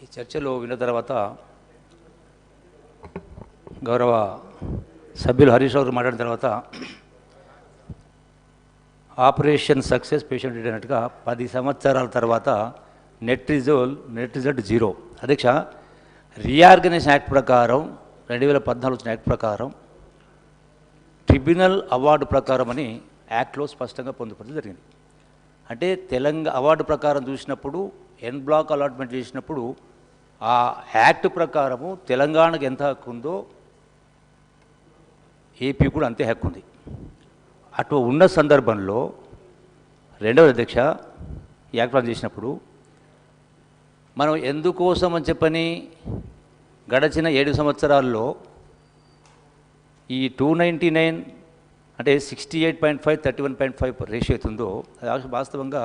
ఈ చర్చలో విన్న తర్వాత గౌరవ సభ్యులు హరీష్ రావు మాట్లాడిన తర్వాత ఆపరేషన్ సక్సెస్ పేషెంట్ అన్నట్టుగా 10 సంవత్సరాల తర్వాత నెట్ రిజల్ట్ జీరో. అధ్యక్ష, రీఆర్గనైజేషన్ యాక్ట్ ప్రకారం 2014 వచ్చిన యాక్ట్ ప్రకారం ట్రిబ్యునల్ అవార్డు ప్రకారం అని యాక్ట్లో స్పష్టంగా పొందుపరచడం జరిగింది. అంటే తెలంగాణ అవార్డు ప్రకారం చూసినప్పుడు ఎన్ బ్లాక్ అలాట్మెంట్ చేసినప్పుడు ఆ యాక్ట్ ప్రకారము తెలంగాణకు ఎంత హక్కు ఉందో ఏపీ కూడా అంతే హక్కు ఉంది. అటు ఉన్న సందర్భంలో రెండవది అధ్యక్ష, యాక్ట్ ప్లాన్ చేసినప్పుడు మనం ఎందుకోసం అని చెప్పని గడచిన 7 సంవత్సరాల్లో ఈ 299 అంటే 68.5 31.5 రేషియో అవుతుందో అది వాస్తవంగా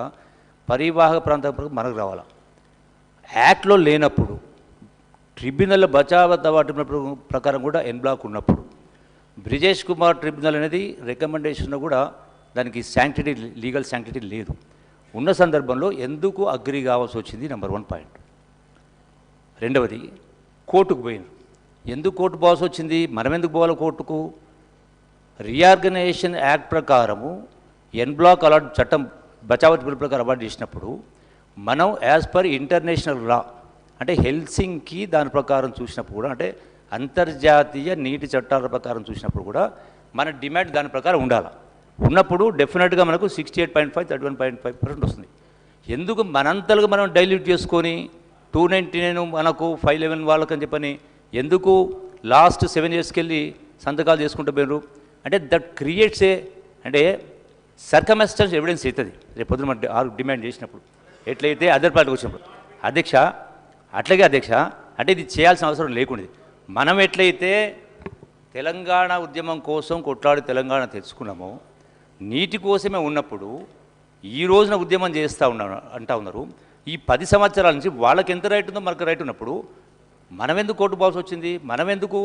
పరివాహక ప్రాంతం మనకు రావాలి. యాక్ట్లో లేనప్పుడు ట్రిబ్యునల్ బచావత్ అవార్డు ప్రకారం కూడా ఎన్ బ్లాక్ ఉన్నప్పుడు బ్రిజేష్ కుమార్ ట్రిబ్యునల్ అనేది రికమెండేషన్ కూడా దానికి శాంక్టిటీ లీగల్ శాంక్టిటీ లేదు. ఉన్న సందర్భంలో ఎందుకు అగ్రి కావాల్సి వచ్చింది నెంబర్ 1 పాయింట్. రెండవది కోర్టుకు పోయింది. ఎందుకు కోర్టు పోవాల్సి వచ్చింది, మనం ఎందుకు పోవాలి కోర్టుకు? రీఆర్గనైజేషన్ యాక్ట్ ప్రకారము ఎన్ బ్లాక్ అలాట్ చట్టం బచావత్ బిల్ ప్రకారం అవార్డు చేసినప్పుడు మనం యాజ్ పర్ ఇంటర్నేషనల్ లా అంటే హెల్సింకి దాని ప్రకారం చూసినప్పుడు కూడా అంటే అంతర్జాతీయ నీటి చట్టాల ప్రకారం చూసినప్పుడు కూడా మన డిమాండ్ దాని ప్రకారం ఉండాలి. ఉన్నప్పుడు డెఫినెట్గా మనకు 68.5 31.5% వస్తుంది. ఎందుకు మనంతలుగా మనం డైల్యూట్ చేసుకొని 299 మనకు 511 వాళ్ళకని చెప్పని ఎందుకు లాస్ట్ 7 yearsకి వెళ్ళి సంతకాలు చేసుకుంటూ పోయినారు అంటే దట్ క్రియేట్స్ ఏ అంటే సర్కమ్స్టాన్స్ ఎవిడెన్స్ అవుతుంది రేపు పొద్దున మనం డిమాండ్ చేసినప్పుడు ఎట్లయితే అదర్ పార్టీకి వచ్చినప్పుడు. అధ్యక్ష అట్లాగే అధ్యక్ష అంటే ఇది చేయాల్సిన అవసరం లేకుండేది. మనం ఎట్లయితే తెలంగాణ ఉద్యమం కోసం కొట్లాడి తెలంగాణ తెచ్చుకున్నామో నీటి కోసమే ఉన్నప్పుడు ఈ రోజున ఉద్యమం చేస్తూ ఉన్నారు. ఈ 10 సంవత్సరాల నుంచి వాళ్ళకి ఎంత రైట్ ఉందో మనకు రైట్ ఉన్నప్పుడు మనం ఎందుకు కోర్టు పోవాల్సి వచ్చింది? మనం ఎందుకు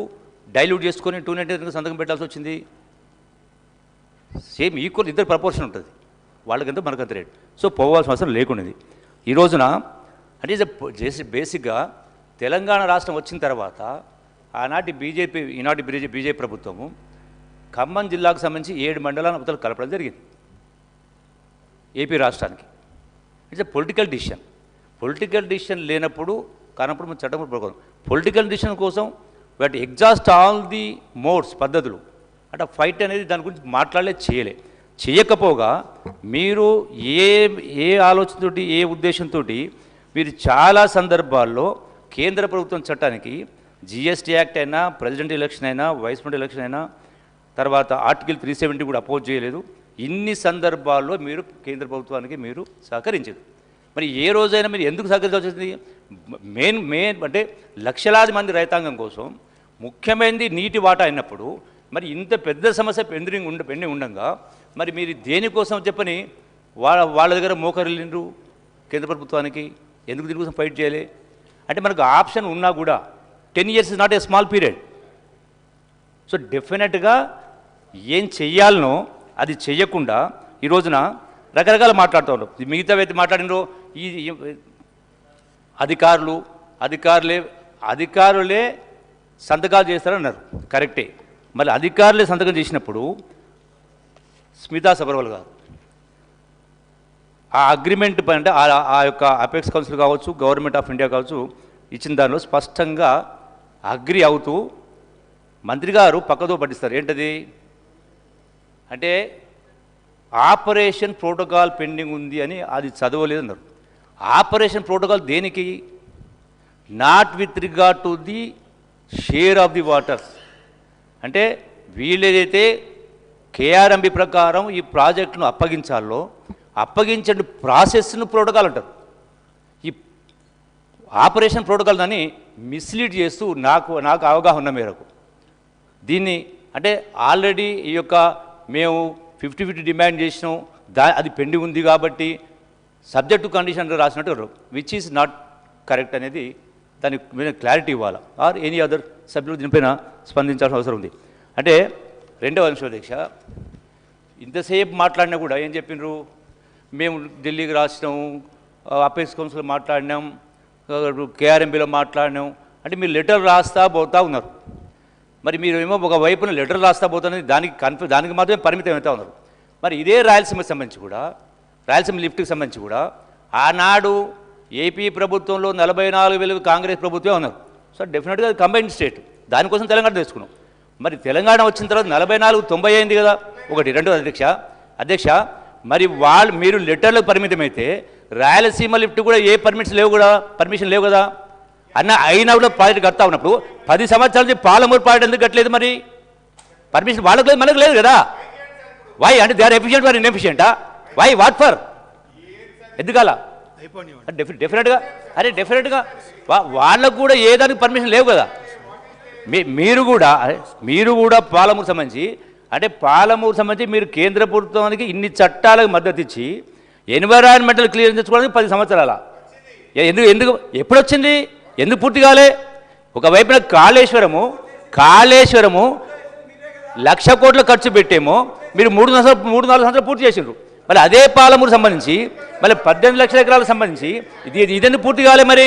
డైల్యూట్ చేసుకొని 299 సంతకం పెట్టాల్సి వచ్చింది? సేమ్ ఈక్వల్ ఇద్దరు ప్రపోర్షన్ ఉంటుంది, వాళ్ళకంతా మనకంత రేట్. సో పోవాల్సిన అవసరం లేకుండేది. ఈ రోజున అంటే బేసిక్గా తెలంగాణ రాష్ట్రం వచ్చిన తర్వాత ఈనాటి బీజేపీ ప్రభుత్వము ఖమ్మం జిల్లాకు సంబంధించి 7 మండలాల అవతల కలపడం జరిగింది ఏపీ రాష్ట్రానికి. ఇట్స్ ఎ పొలిటికల్ డిసిషన్ లేనప్పుడు కానప్పుడు మన చట్టం ప్రకారం పొలిటికల్ డిసిషన్ కోసం వాటి ఎగ్జాస్ట్ ఆల్ ది మోడ్స్ పద్ధతులు అంటే ఫైట్ అనేది దాని గురించి చేయకపోగా మీరు ఏ ఆలోచనతోటి ఏ ఉద్దేశంతో మీరు చాలా సందర్భాల్లో కేంద్ర ప్రభుత్వం చట్టానికి జిఎస్టీ యాక్ట్ అయినా ప్రెసిడెంట్ ఎలక్షన్ అయినా వైస్ ప్రెసిడెంట్ ఎలక్షన్ అయినా తర్వాత ఆర్టికల్ 370 కూడా అపోజ్ చేయలేదు. ఇన్ని సందర్భాల్లో మీరు కేంద్ర ప్రభుత్వానికి మీరు సహకరించారు. మరి ఏ రోజైనా మీరు ఎందుకు సహకరించాల్సి వచ్చింది? మెయిన్ అంటే లక్షలాది మంది రైతాంగం కోసం ముఖ్యమైనది నీటి వాటా అయినప్పుడు మరి ఇంత పెద్ద సమస్య పెండింగ్ ఉండగా మరి మీరు దేనికోసం చెప్పని వాళ్ళ దగ్గర మోకరిల్లిండ్రు కేంద్ర ప్రభుత్వానికి ఎందుకు దీనికోసం ఫైట్ చేయలే? అంటే మనకు ఆప్షన్ ఉన్నా కూడా 10 years is not a small period. So డెఫినెట్గా ఏం చెయ్యాలనో అది చెయ్యకుండా ఈ రోజున రకరకాల మాట్లాడుతూ ఉంటారు. మిగతా వ్యక్తి మాట్లాడినో ఈ అధికారులే సంతకాలు చేస్తారన్నారు, కరెక్టే. మళ్ళీ అధికారులే సంతకం చేసినప్పుడు స్మితా సబర్వాల్ గారు ఆ అగ్రిమెంట్ అంటే ఆ యొక్క అపెక్స్ కౌన్సిల్ కావచ్చు గవర్నమెంట్ ఆఫ్ ఇండియా కావచ్చు ఇచ్చిన దానిలో స్పష్టంగా అగ్రి అవుతూ మంత్రి గారు పక్కదో పట్టిస్తారు. ఏంటది అంటే ఆపరేషన్ ప్రోటోకాల్ పెండింగ్ ఉంది అని అది చదవలేదు అన్నారు. ఆపరేషన్ ప్రోటోకాల్ దేనికి? Not with regard to the share of the waters. అంటే వీళ్ళేదైతే కేఆర్ఎంబి ప్రకారం ఈ ప్రాజెక్టును అప్పగించండి ప్రాసెస్ను ప్రోటోకాల్ అంటారు. ఈ ఆపరేషన్ ప్రోటోకాల్ దాన్ని మిస్లీడ్ చేస్తూ నాకు అవగాహన మేరకు దీన్ని అంటే ఆల్రెడీ ఈ యొక్క మేము 50-50 డిమాండ్ చేసినాం అది పెండింగ్ ఉంది కాబట్టి సబ్జెక్ట్ టు కండిషన్ రాసినట్టు విచ్ ఈజ్ నాట్ కరెక్ట్ అనేది దానికి మీద క్లారిటీ ఇవ్వాలి. ఆర్ ఎనీ అదర్ సభ్యులు దీనిపైన స్పందించాల్సిన అవసరం ఉంది. అంటే రెండవ అంశం అధ్యక్ష, ఇంతసేపు మాట్లాడినా కూడా ఏం చెప్పినారు? మేము ఢిల్లీకి రాసినాము, అపెక్స్ కౌన్సిల్ మాట్లాడినాం, కేఆర్ఎంపీలో మాట్లాడినాం అంటే మీరు లెటర్ రాస్తా పోతా ఉన్నారు. మరి మీరు ఏమో ఒక వైపున లెటర్ రాస్తా పోతున్నది దానికి మాత్రమే పరిమితం అవుతా ఉన్నారు. మరి ఇదే రాయలసీమకి సంబంధించి కూడా రాయలసీమ లిఫ్ట్కి సంబంధించి కూడా ఆనాడు ఏపీ ప్రభుత్వంలో 44,000 కాంగ్రెస్ ప్రభుత్వమే ఉన్నారు. సో డెఫినెట్గా అది కంబైన్డ్ స్టేట్, దానికోసం తెలంగాణ తెచ్చుకున్నాం. మరి తెలంగాణ వచ్చిన తర్వాత 44 90 అయింది కదా. ఒకటి రెండు అధ్యక్ష మరి మీరు లెటర్లకు పరిమితం అయితే రాయలసీమ లిఫ్ట్ కూడా ఏ పర్మిషన్ లేవు కదా అన్న అయినా కూడా ప్రాజెక్ట్ కడతా ఉన్నప్పుడు 10 సంవత్సరాల నుంచి పాలమూరు ప్రాజెక్ట్ ఎందుకు కట్టలేదు? మరి పర్మిషన్ వాళ్ళకు లేదు, మనకు లేదు కదా. వై అంటే దే ఆర్ ఎఫిషియెంట్ ఫర్ ఇన్ఎఫిషియెంటా? Why what for? ఎందుకలా? డెఫినెట్గా వాళ్ళకు కూడా ఏ దానికి పర్మిషన్ లేవు కదా. మీరు కూడా పాలమూరు సంబంధించి మీరు కేంద్ర ప్రభుత్వానికి ఇన్ని చట్టాలకు మద్దతు ఇచ్చి ఎన్విరాన్మెంటల్ క్లియరెన్స్ తెచ్చుకోవడానికి 10 సంవత్సరాల ఎందుకు ఎప్పుడు వచ్చింది? ఎందుకు పూర్తి కాలే? ఒకవైపున కాళేశ్వరము 1,00,000 కోట్ల ఖర్చు పెట్టేమో మీరు 3-4 సంవత్సరాలు పూర్తి చేసిండ్రు. మళ్ళీ అదే పాలమూరు సంబంధించి మళ్ళీ 18 లక్షల ఎకరాలకు సంబంధించి ఇదెందుకు పూర్తి కాలే? మరి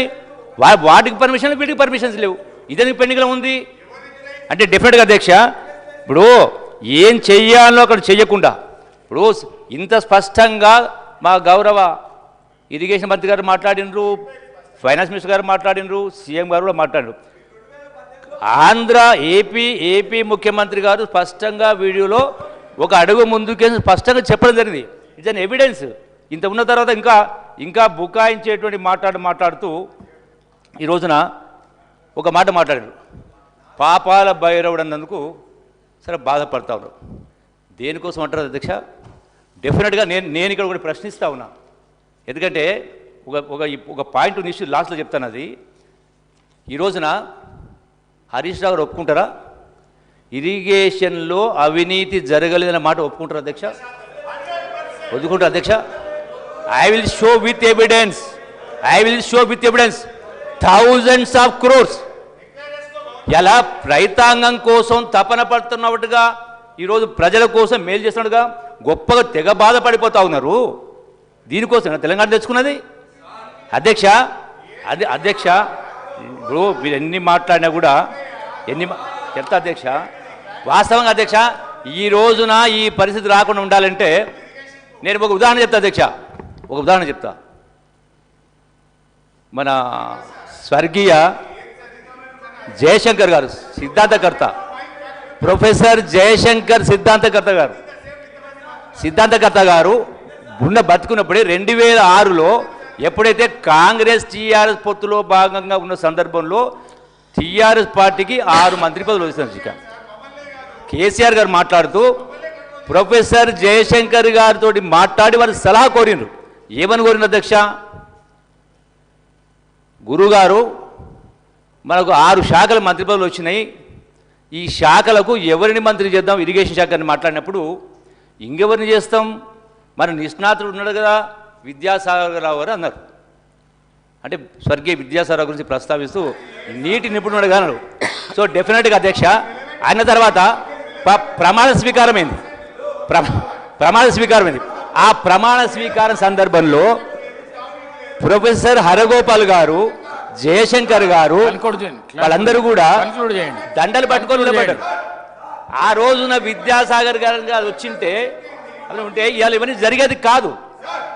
వాటికి పర్మిషన్లు వీటికి పర్మిషన్స్ లేవు, ఇదెందుకు పెండింగ్లో ఉంది? అంటే డెఫినెట్గా అధ్యక్ష ఇప్పుడు ఏం చెయ్యాలో అక్కడ చెయ్యకుండా ఇప్పుడు ఇంత స్పష్టంగా మా గౌరవ ఇరిగేషన్ మంత్రి గారు మాట్లాడినరు, ఫైనాన్స్ మినిస్టర్ గారు మాట్లాడినరు, సీఎం గారు కూడా మాట్లాడారు. ఏపీ ముఖ్యమంత్రి గారు స్పష్టంగా వీడియోలో ఒక అడుగు ముందుకేసి స్పష్టంగా చెప్పడం జరిగింది. It's an evidence. ఇంత ఉన్న తర్వాత ఇంకా బుకాయించేటువంటి మాట్లాడుతూ ఈ రోజున ఒక మాట మాట్లాడారు. పాపాల భైరవుడు అన్నందుకు సరే బాధపడతా ఉన్నారు. దేనికోసం అంటారు అధ్యక్ష? డెఫినెట్గా నేను ఇక్కడ కూడా ప్రశ్నిస్తూ ఉన్నా. ఎందుకంటే ఒక పాయింట్ ఇష్యూ లాస్ట్లో చెప్తాను. అది ఈ రోజున హరీష్ రావు గారు ఒప్పుకుంటారా? ఇరిగేషన్లో అవినీతి జరగలేదన్న మాట ఒప్పుకుంటారు అధ్యక్ష? ఒప్పుకుంటారు అధ్యక్ష? I will show with evidence thousands of crores ఎలా రైతాంగం కోసం తపన పడుతున్నట్టుగా ఈరోజు ప్రజల కోసం మేలు చేస్తున్నట్టుగా గొప్పగా తెగ బాధపడిపోతూ ఉన్నారు. దీనికోసం తెలంగాణ తెచ్చుకున్నది అధ్యక్ష. అధ్యక్ష ఇప్పుడు మీరు ఎన్ని మాట్లాడినా కూడా చెప్తా అధ్యక్ష. వాస్తవంగా అధ్యక్ష ఈ రోజున ఈ పరిస్థితి రాకుండా ఉండాలంటే నేను ఒక ఉదాహరణ చెప్తా. మన స్వర్గీయ జయశంకర్ గారు సిద్ధాంతకర్త, ప్రొఫెసర్ జయశంకర్ సిద్ధాంతకర్త గారు బతుకున్నప్పుడే 2006లో ఎప్పుడైతే కాంగ్రెస్ టీఆర్ఎస్ పొత్తులో భాగంగా ఉన్న సందర్భంలో టీఆర్ఎస్ పార్టీకి 6 మంత్రి పదవులు వచ్చింది. కేసీఆర్ గారు మాట్లాడుతూ ప్రొఫెసర్ జయశంకర్ గారితో మాట్లాడి వారు సలహా కోరినారు. ఏమని కోరిన అధ్యక్ష? గురుగారు మనకు 6 శాఖల మంత్రి పదవులు వచ్చినాయి, ఈ శాఖలకు ఎవరిని మంత్రి చేద్దాం? ఇరిగేషన్ శాఖని మాట్లాడినప్పుడు ఇంకెవరిని చేస్తాం? మన నిష్ణాతుడు ఉన్నాడు కదా విద్యాసాగర్ రావు గారు అన్నారు. అంటే స్వర్గీయ విద్యాసాగర్ గురించి ప్రస్తావిస్తూ నీటి నిపుణుడు అన్నారు. సో డెఫినెట్గా అధ్యక్ష ఆయన తర్వాత ప్రమాణ స్వీకారమైంది. ఆ ప్రమాణ స్వీకారం సందర్భంలో ప్రొఫెసర్ హరగోపాల్ గారు, జయశంకర్ గారు వాళ్ళందరూ కూడా దండలు పట్టుకొని నిలబడ్డారు. ఆ రోజున విద్యాసాగర్ గారు వచ్చింటే ఉంటే ఇవాళ ఇవన్నీ జరిగేది కాదు.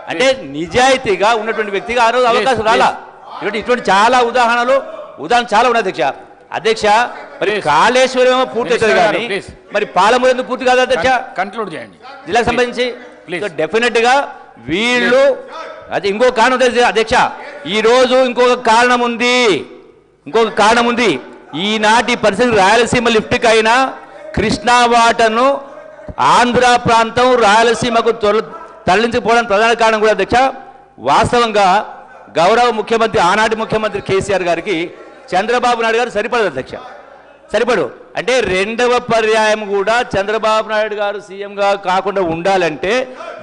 అంటే నిజాయితీగా ఉన్నటువంటి వ్యక్తిగా ఆ రోజు అవకాశం రాలా. ఇటువంటి చాలా ఉదాహరణలు చాలా ఉన్నాయి అధ్యక్ష. మరి కాళేశ్వరం ఏమో పూర్తి అవుతుంది కానీ మరి పాలమూరు ఎందుకు పూర్తి కాదు అధ్యక్ష? కన్క్లూడ్ చేయండి జిల్లాకు సంబంధించి. డెఫినెట్గా వీళ్ళు అది ఇంకో కారణం అధ్యక్ష. ఈరోజు ఇంకొక కారణం ఉంది. ఈనాటి పరిస్థితి రాయలసీమ లిఫ్ట్కైనా కృష్ణా వాటర్ను ఆంధ్ర ప్రాంతం రాయలసీమకు తరలించిపోవడానికి ప్రధాన కారణం కూడా అధ్యక్ష. వాస్తవంగా గౌరవ ముఖ్యమంత్రి ఆనాటి ముఖ్యమంత్రి కేసీఆర్ గారికి చంద్రబాబు నాయుడు గారు సరిపడు. అంటే రెండవ పర్యాయం కూడా చంద్రబాబు నాయుడు గారు సీఎంగా కాకుండా ఉండాలంటే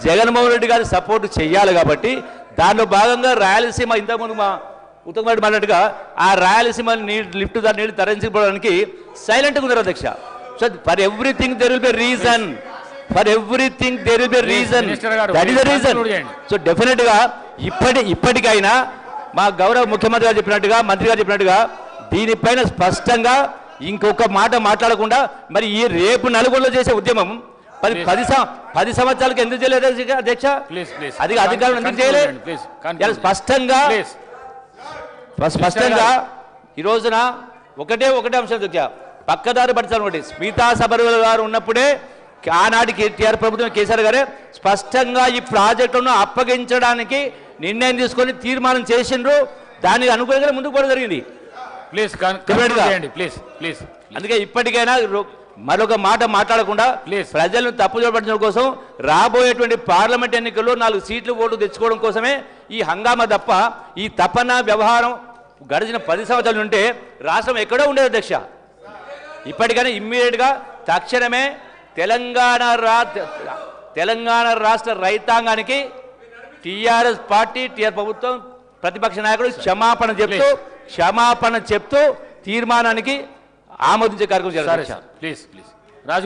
జగన్మోహన్ రెడ్డి గారు సపోర్ట్ చేయాలి. కాబట్టి దానిలో భాగంగా రాయలసీమ ఇంతకుముందు మా ఉత్తమ్ రెడ్డి మాట్లాడుగా ఆ రాయలసీమ లిఫ్ట్ దాని నీళ్ళు తరలించిపోవడానికి సైలెంట్గా ఉన్నారు అధ్యక్ష. So for everything there will be reason. That is the reason. So డెఫినెట్గా ఇప్పటికైనా మా గౌరవ ముఖ్యమంత్రి గారు చెప్పినట్టుగా, మంత్రి గారు చెప్పినట్టుగా దీనిపైన స్పష్టంగా ఇంకొక మాట మాట్లాడకుండా మరి ఈ రేపు నలుగురిలో చేసే ఉద్యమం 10 సంవత్సరాలకు ఎందుకు చేయలేదు అధ్యక్ష? అది అధికారులు ఎందుకు చేయలేదు? స్పష్టంగా ఈ రోజున ఒకటే అంశం అధ్యక్ష, పక్కదారి పట్టించాలి. ఒకటి స్మితా సబర్వాల్ గారు ఉన్నప్పుడే ఆనాటి కేటీఆర్ ప్రభుత్వం కేసీఆర్ గారే స్పష్టంగా ఈ ప్రాజెక్టును అప్పగించడానికి నిర్ణయం తీసుకొని తీర్మానం చేసిండ్రు. దానికి అనుకూలంగా ముందుకు పోవడం జరిగింది. అందుకే ఇప్పటికైనా మరొక మాట మాట్లాడకుండా ప్రజలను తప్పుదోవ పట్టించడం కోసం రాబోయేటువంటి పార్లమెంట్ ఎన్నికల్లో 4 సీట్లు ఓటు తెచ్చుకోవడం కోసమే ఈ హంగామా తప్ప ఈ తపన వ్యవహారం గడిచిన 10 సంవత్సరాలు ఉంటే రాష్ట్రం ఎక్కడో ఉండేది అధ్యక్ష. ఇప్పటికైనా ఇమ్మీడియట్గా తక్షణమే తెలంగాణ రాష్ట్ర రైతాంగానికి టీఆర్ఎస్ పార్టీ, టీఆర్ ప్రభుత్వం, ప్రతిపక్ష నాయకుడు క్షమాపణ చెప్తూ తీర్మానానికి ఆమోదించే కార్యక్రమం చేయాలి. ప్లీజ్